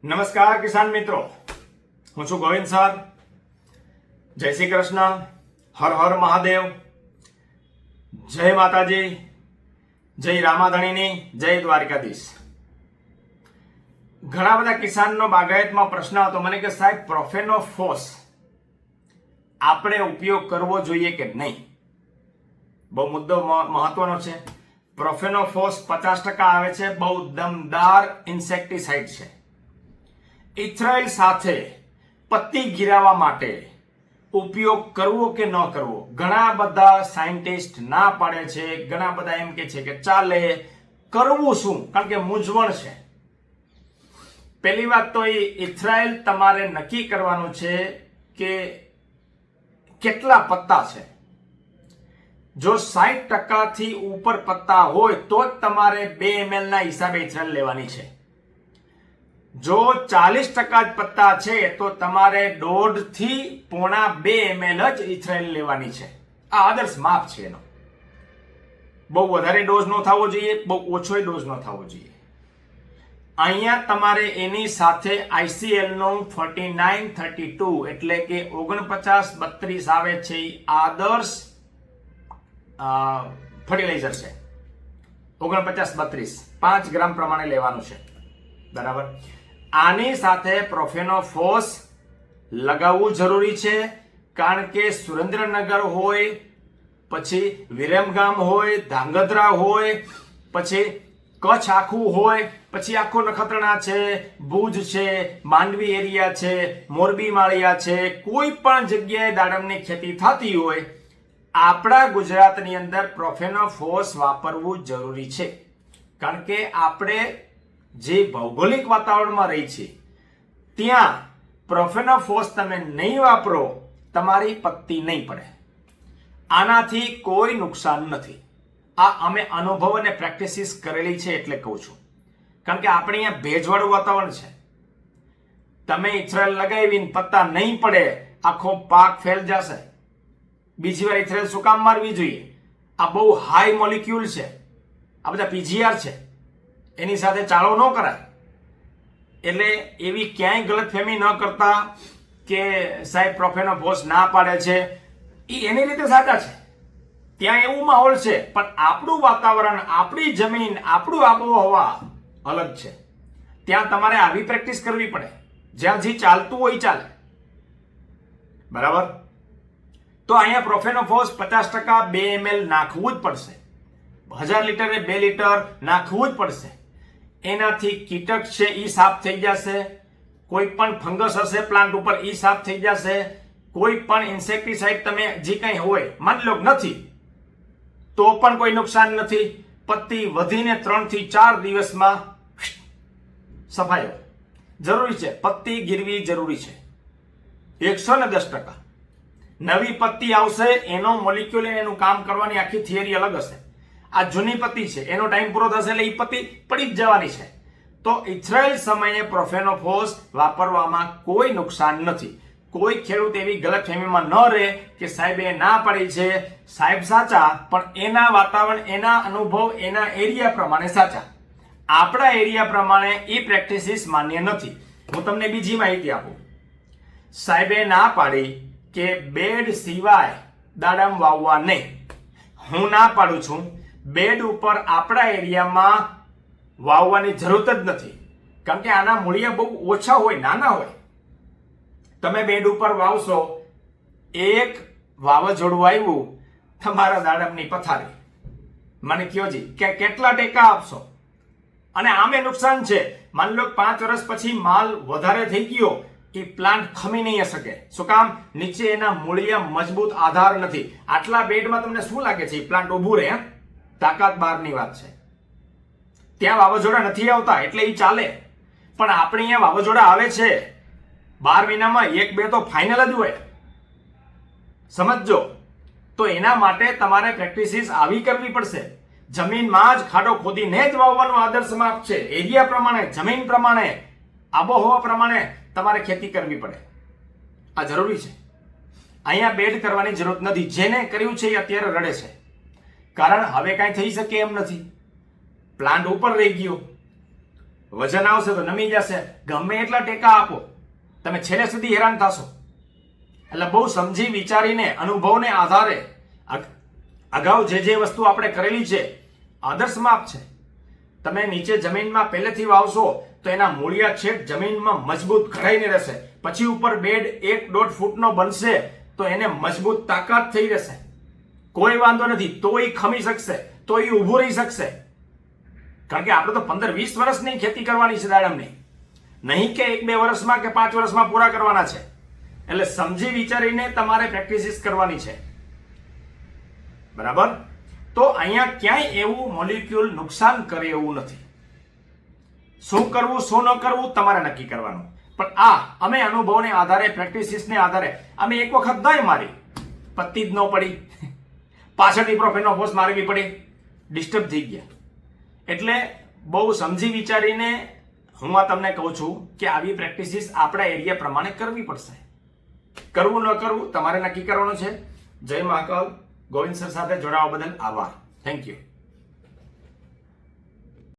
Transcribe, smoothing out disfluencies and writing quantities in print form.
નમસ્કાર કિસાન મિત્રો, હું છું ગોવિંદ સર. જય શ્રી કૃષ્ણ, હર હર મહાદેવ, જય માતાજી, જય રામાધણીની, જય દ્વારકાધીશ. ઘણા બધા કિસાનનો બાગાયતમાં પ્રશ્ન હતો મને કે સાહેબ પ્રોફેનોફોસ આપણે ઉપયોગ કરવો જોઈએ કે નહીં. બહુ મુદ્દો મહત્વનો છે. પ્રોફેનોફોસ 50% આવે છે, બહુ દમદાર ઇન્સેક્ટિસાઇડ છે. ઇથરાઇલ સાથે પત્તી ગિરાવવા માટે ઉપયોગ કરવો કે ન કરવો, ઘણા બધા સાયન્ટિસ્ટ ના પાડે છે, ઘણા બધા એમ કે છે કે ચાલે. કરવું શું? કારણ કે મૂંઝવણ છે. પહેલી વાત તો એ ઇથરાઇલ તમારે નક્કી કરવાનું છે કે કેટલા પત્તા છે. જો 60% થી ઉપર પત્તા હોય તો જ તમારે 2 ml ના હિસાબે ઇથરાઇલ લેવાની છે. જો 40% જ પત્તા છે તો તમારે 1.5 થી 1.5 ml જ ઇથરાઇલ લેવાની છે. આ આદર્શ માપ છે એનો. બહુ વધારે ડોઝ ન થવો જોઈએ, બહુ ઓછો ડોઝ ન થવો જોઈએ. અહીંયા તમારે એની સાથે ICL નો 4932 એટલે કે 4932 આવે છે, એ આદર્શ ફર્ટિલાઇઝર છે. 4932 5 ગ્રામ પ્રમાણે લેવાનું છે, બરાબર. આની સાથે પ્રોફેનોફોસ લગાવવું જરૂરી છે, કારણ કે સુરેન્દ્રનગર હોય, પછી વિરમગામ હોય, ધાંગધ્રા હોય, પછી કચ્છ આખું હોય, પછી આખો નખત્રાણા છે, ભુજ છે, માંડવી એરિયા છે, મોરબી માળિયા છે, કોઈ પણ જગ્યાએ દાડમની ખેતી થતી હોય, આપણા ગુજરાતની અંદર પ્રોફેનોફોસ વાપરવું જરૂરી છે. કારણ કે આપણે જે ભૌગોલિક વાતાવરણમાં રહી છે ત્યાં પ્રોફેનોફોસ તમે નહીં વાપરો, તમારી પત્તી નહીં પડે. આનાથી કોઈ નુકસાન નથી. આ અમે અનુભવ અને પ્રેક્ટિસિસ કરેલી છે એટલે કહું છું. કારણ કે આપણે અહીંયા ભેજવાળું વાતાવરણ છે. તમે ઇથરાઇલ લગાવીને પત્તા નહીં પડે, આખો પાક ફેલ જશે. બીજી વાર ઇથરાઇલ શું કામ મારવી જોઈએ? આ બહુ હાઈ મોલિક્યુલ છે, આ બધા PGR છે, એની સાથે ચાળો ન કરાય. એટલે એવી ક્યાંય ગલતફહેમી ન કરતા કે સાહેબ પ્રોફેનોફોસ ના પાડે છે, એ એની રીતે સાચા છે. ત્યાં એવું માહોલ છે, પણ આપણું વાતાવરણ, આપણી જમીન, આપણું આબોહવા અલગ છે. ત્યાં તમારે આવી પ્રેક્ટિસ કરવી પડે. જ્યાં જે ચાલતું હોય ચાલે, બરાબર. તો અહીંયા પ્રોફેનોફોસ 50% 2 ml નાખવું જ પડશે. 1000 લીટરે 2 લીટર નાખવું જ પડશે. એનાથી કીટક છે એ સાફ થઈ જશે. કોઈ પણ ફંગસ હશે પ્લાન્ટ ઉપર, એ સાફ થઈ જશે. કોઈ પણ ઇન્સેક્ટિસાઇડ તમે જે કંઈ હોય, માની લો નથી તો પણ કોઈ નુકસાન નથી. પત્તી વધીને 3 થી 4 દિવસમાં સફાઈ જરૂરી છે. પત્તી ગીરવી જરૂરી છે 110%. નવી પત્તી આવશે, એનો મોલિક્યુલ, એનું કામ કરવાની આખી થિયરી અલગ હશે. આ જૂની પત્તી છે, એનો ટાઈમ પૂરો થશે એટલે એ પત્તી પડી જ જવાની છે. તો ઇથરાઇલ સમયે પ્રોફેનોફોસ વાપરવામાં કોઈ નુકસાન નથી. કોઈ ખેડૂત એવી ગલતફહેમીમાં ન રહે કે સાહેબ એ ના પડી છે. સાહેબ સાચા, પણ એના વાતાવરણ, એના અનુભવ, એના એરિયા પ્રમાણે સાચા. આપણા એરિયા પ્રમાણે એ પ્રેક્ટિસિસ માન્ય નથી. હું તમને બીજી માહિતી આપું. સાહેબે ના પાડી કે બેડ સિવાય દાડમ વાવવા નહીં. હું ના પાડું છું. બેડ ઉપર આપણા એરિયામાં વાવવાની જરૂરત જ નથી. કારણ કે આના મૂળિયા બહુ ઓછા હોય, નાના હોય. તમે બેડ ઉપર વાવશો, એક વાવાઝોડું આવ્યું, તમારા દાડમની પથારી. મને કયો જી કે કેટલા ટેકા આપશો? અને આમે નુકસાન છે. માની લો 5 વર્ષ પછી માલ વધારે થઈ ગયો, એ પ્લાન્ટ ખમી નહીં શકે. શું કામ? નીચે એના મૂળિયા મજબૂત આધાર નથી. આટલા બેડમાં તમને શું લાગે છે પ્લાન્ટ ઉભું રહે? તાકાત બહારની વાત છે. ત્યાં વાવાઝોડા નથી આવતા એટલે એ ચાલે. પણ આપણે અહીંયા વાવાઝોડા આવે છે. 12 મહિનામાં 1-2 તો ફાઇનલ જ હોય, સમજજો. તો એના માટે તમારે પ્રેક્ટિસિસ આવી કરવી પડશે. જમીનમાં જ ખાડો ખોદીને જ વાવવાનો આદર્શ માપ છે. એરિયા પ્રમાણે, જમીન પ્રમાણે, આબોહવા પ્રમાણે તમારે ખેતી કરવી પડે. આ જરૂરી છે. અહીંયા બેડ કરવાની જરૂરત નથી. જેને કર્યું છે એ અત્યારે રડે છે, કારણ હવે કાંઈ થઈ શકે એમ નથી. પ્લાન્ટ ઉપર રહી ગયો. વજન આવશે તો નમી જશે. ગમે એટલા ટેકા આપો, તમે છેલ્લે સુધી હેરાન થશો. એટલે બહુ સમજી વિચારીને અનુભવને આધારે અગાઉ જે વસ્તુ આપણે કરેલી છે આદર્શ માપ છે. તમે નીચે જમીનમાં પહેલેથી વાવશો તો એના મૂળિયા છેક જમીનમાં મજબૂત ઘડાઈને રહેશે. પછી ઉપર બેડ 1-1.5 ફૂટનો બનશે તો એને મજબૂત તાકાત થઈ રહેશે. કોઈ વાંધો નથી, તો એ ખમી શકશે, તો એ ઊભું રહી શકશે. કારણ કે આપણે તો 15-20 વર્ષની ખેતી કરવાની છે દાડમની, નહીં કે 1-2 વર્ષમાં કે 5 વર્ષમાં પૂરા કરવાના છે. એટલે સમજી વિચારીને તમારે પ્રેક્ટિસિસ કરવાની છે. બરાબર? તો અહીંયા ક્યાંય એવું મોલિક્યુલ નુકસાન કરે એવું નથી. શું કરવું શું ન કરવું તમારે નક્કી કરવાનું. પણ અમે અનુભવને આધારે, પ્રેક્ટિસિસને આધારે અમે એક વખત નહીં મારી, પત્તી જ ન પડી, પાછળથી પ્રોફેનો ફોર્સ મારવી પડી, ડિસ્ટર્બ થઈ ગયા. એટલે બહુ સમજી વિચારીને હું તમને કહું છું કે આવી પ્રેક્ટિસિસ આપણા એરિયા પ્રમાણે કરવી પડશે. કરવું ન કરવું તમારે નક્કી કરવાનું છે. જય મહાકાલ. ગોવિંદ સર સાથે જોડાવા બદલ આભાર. Thank you.